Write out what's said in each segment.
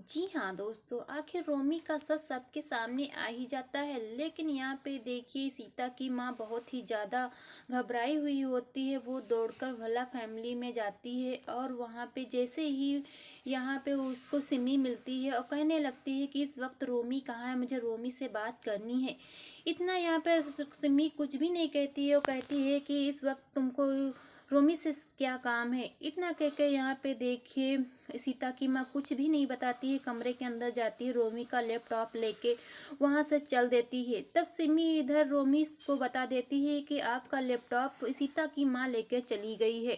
जी हाँ दोस्तों, आखिर रोमी का सच सबके सामने आ ही जाता है। लेकिन यहाँ पे देखिए, सीता की माँ बहुत ही ज़्यादा घबराई हुई होती है। वो दौड़कर भला फैमिली में जाती है और वहाँ पे जैसे ही यहाँ पे उसको सिमी मिलती है और कहने लगती है कि इस वक्त रोमी कहाँ है, मुझे रोमी से बात करनी है। इतना यहाँ पे सिमी कुछ भी नहीं कहती है और कहती है कि इस वक्त तुमको रोमी से क्या काम है। इतना कह के यहाँ पे देखिए, सीता की माँ कुछ भी नहीं बताती है, कमरे के अंदर जाती है, रोमी का लैपटॉप लेके वहाँ से चल देती है। तब सिमी इधर रोमी को बता देती है कि आपका लैपटॉप सीता की माँ लेके चली गई है।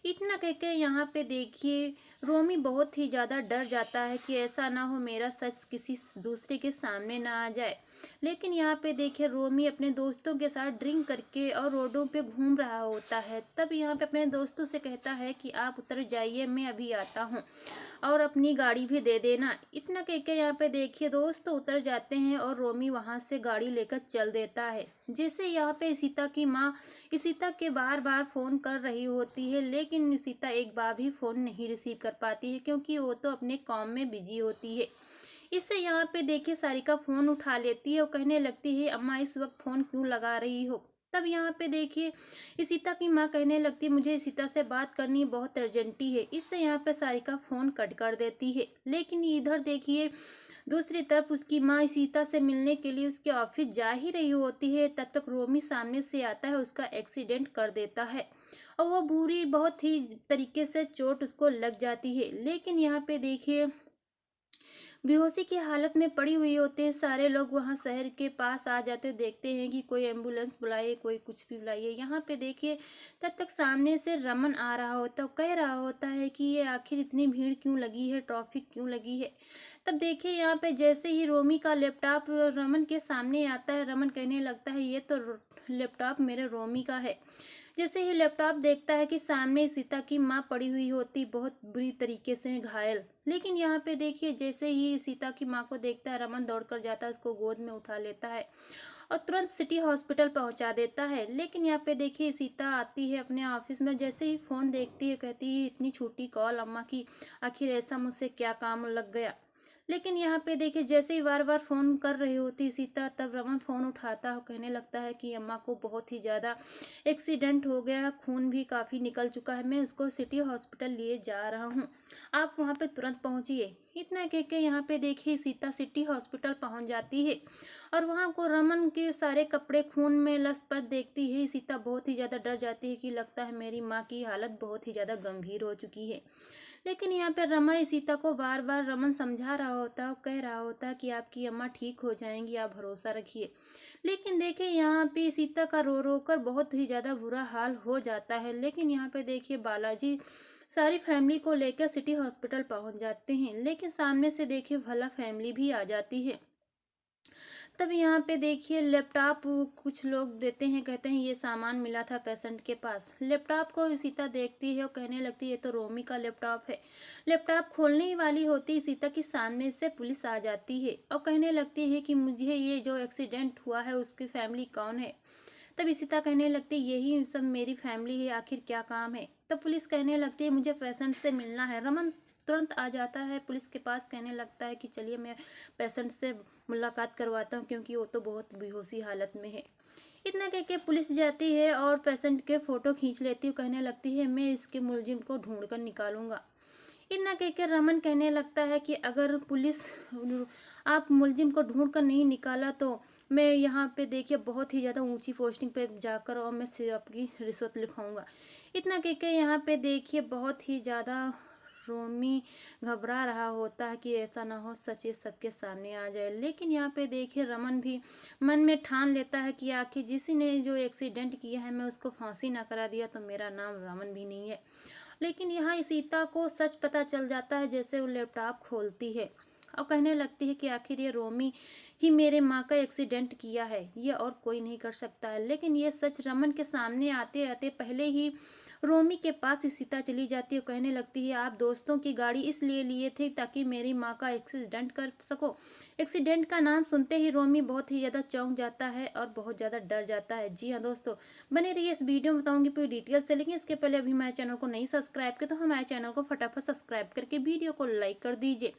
इतना कह के यहाँ पे देखिए, रोमी बहुत ही ज़्यादा डर जाता है कि ऐसा ना हो मेरा सच किसी दूसरे के सामने ना आ जाए। लेकिन यहाँ पे देखिए, रोमी अपने दोस्तों के साथ ड्रिंक करके और रोडों पे घूम रहा होता है। तब यहाँ पे अपने दोस्तों से कहता है कि आप उतर जाइए, मैं अभी आता हूँ और अपनी गाड़ी भी दे देना। इतना कह के यहाँ पे देखिए, दोस्त तो उतर जाते हैं और रोमी वहाँ से गाड़ी लेकर चल देता है। जैसे यहाँ पे सीता की माँ सीता के बार बार फ़ोन कर रही होती है, लेकिन सीता एक बार भी फ़ोन नहीं रिसीव कर पाती है क्योंकि वो तो अपने काम में बिजी होती है। इससे यहाँ पे देखिए, सारिका फ़ोन उठा लेती है और कहने लगती है, अम्मा इस वक्त फ़ोन क्यों लगा रही हो। तब यहाँ पे देखिए, इशिता की माँ कहने लगती है, मुझे इशिता से बात करनी बहुत अर्जेंटी है। इससे यहाँ पे सारिका फ़ोन कट कर देती है। लेकिन इधर देखिए, दूसरी तरफ उसकी माँ इशिता से मिलने के लिए उसके ऑफिस जा ही रही होती है। तब तक रोमी सामने से आता है, उसका एक्सीडेंट कर देता है और वो बुरी बहुत ही तरीके से चोट उसको लग जाती है। लेकिन यहाँ पे देखिए, बेहोशी की हालत में पड़ी हुई होते हैं। सारे लोग वहाँ शहर के पास आ जाते देखते हैं कि कोई एम्बुलेंस बुलाइए, कोई कुछ भी बुलाइए। यहाँ पे देखिए, तब तक सामने से रमन आ रहा होता, कह रहा होता है कि ये आखिर इतनी भीड़ क्यों लगी है, ट्रैफिक क्यों लगी है। तब देखिए, यहाँ पे जैसे ही रोमी का लैपटॉप रमन के सामने आता है, रमन कहने लगता है, ये तो लैपटॉप मेरे रोमी का है। जैसे ही लैपटॉप देखता है कि सामने सीता की माँ पड़ी हुई होती, बहुत बुरी तरीके से घायल। लेकिन यहाँ पे देखिए, जैसे ही सीता की माँ को देखता है, रमन दौड़कर जाता है, उसको गोद में उठा लेता है और तुरंत सिटी हॉस्पिटल पहुंचा देता है। लेकिन यहाँ पे देखिए, सीता आती है अपने ऑफिस में, जैसे ही फ़ोन देखती है कहती है, इतनी छोटी कॉल अम्मा की, आखिर ऐसा मुझसे क्या काम लग गया। लेकिन यहाँ पे देखिए, जैसे ही बार बार फ़ोन कर रही होती सीता, तब रमन फ़ोन उठाता है, कहने लगता है कि अम्मा को बहुत ही ज़्यादा एक्सीडेंट हो गया, खून भी काफ़ी निकल चुका है, मैं उसको सिटी हॉस्पिटल लिए जा रहा हूँ, आप वहाँ पे तुरंत पहुँचिए। इतना कह के यहाँ पे देखिए, सीता सिटी हॉस्पिटल पहुँच जाती है और वहाँ को रमन के सारे कपड़े खून में लथपथ देखती है। सीता बहुत ही ज़्यादा डर जाती है कि लगता है मेरी माँ की हालत बहुत ही ज़्यादा गंभीर हो चुकी है। लेकिन यहाँ पे रमा सीता को बार बार रमन समझा रहा होता है, कह रहा होता है कि आपकी अम्मा ठीक हो जाएंगी, आप भरोसा रखिए। लेकिन देखिए, यहाँ पे सीता का रो रो कर बहुत ही ज़्यादा बुरा हाल हो जाता है। लेकिन यहाँ पे देखिए, बालाजी सारी फैमिली को लेकर सिटी हॉस्पिटल पहुंच जाते हैं। लेकिन सामने से देखिए, भला फैमिली भी आ जाती है। तब यहाँ पे देखिए, लैपटॉप कुछ लोग देते हैं, कहते हैं ये सामान मिला था पेशेंट के पास। लैपटॉप को सीता देखती है और कहने लगती है, ये तो रोमी का लैपटॉप है। लैपटॉप खोलने ही वाली होती सीता के सामने से पुलिस आ जाती है और कहने लगती है कि मुझे ये जो एक्सीडेंट हुआ है उसकी फैमिली कौन है। तब सीता कहने लगती है, यही सब मेरी फैमिली है, आखिर क्या काम है। तब पुलिस कहने लगती है, मुझे पेशेंट से मिलना है। रमन तुरंत आ जाता है पुलिस के पास, कहने लगता है कि चलिए मैं पेशेंट से मुलाकात करवाता हूँ क्योंकि वो तो बहुत बेहोशी हालत में है। इतना कह के पुलिस जाती है और पेशेंट के फ़ोटो खींच लेती है, कहने लगती है मैं इसके मुलजिम को ढूंढ कर निकालूंगा। इतना कह के रमन कहने लगता है कि अगर पुलिस आप मुलजिम को ढूंढ कर नहीं निकाला तो मैं यहाँ पे देखिए बहुत ही ज़्यादा ऊंची पोस्टिंग पे जाकर और मैं से आपकी रिश्वत लिखाऊंगा। इतना कह के यहाँ पे देखिए, बहुत ही ज़्यादा रोमी घबरा रहा होता है कि ऐसा ना हो सच ये सबके सामने आ जाए। लेकिन यहाँ पे देखिए, रमन भी मन में ठान लेता है कि आखिर जिसी ने जो एक्सीडेंट किया है, मैं उसको फांसी ना करा दिया तो मेरा नाम रमन भी नहीं है। लेकिन यहाँ सीता को सच पता चल जाता है जैसे वो लैपटॉप खोलती है और कहने लगती है कि आखिर ये रोमी ही मेरे माँ का एक्सीडेंट किया है, ये और कोई नहीं कर सकता है। लेकिन ये सच रमन के सामने आते आते पहले ही रोमी के पास सीता चली जाती है और कहने लगती है, आप दोस्तों की गाड़ी इसलिए लिए थे ताकि मेरी माँ का एक्सीडेंट कर सको। एक्सीडेंट का नाम सुनते ही रोमी बहुत ही ज़्यादा चौंक जाता है और बहुत ज़्यादा डर जाता है। जी हाँ दोस्तों, बने रहिए, इस वीडियो में बताऊंगी पूरी डिटेल से। लेकिन इसके पहले अभी हमारे चैनल को नहीं सब्सक्राइब किया तो हमारे चैनल को फटाफट सब्सक्राइब करके वीडियो को लाइक कर दीजिए।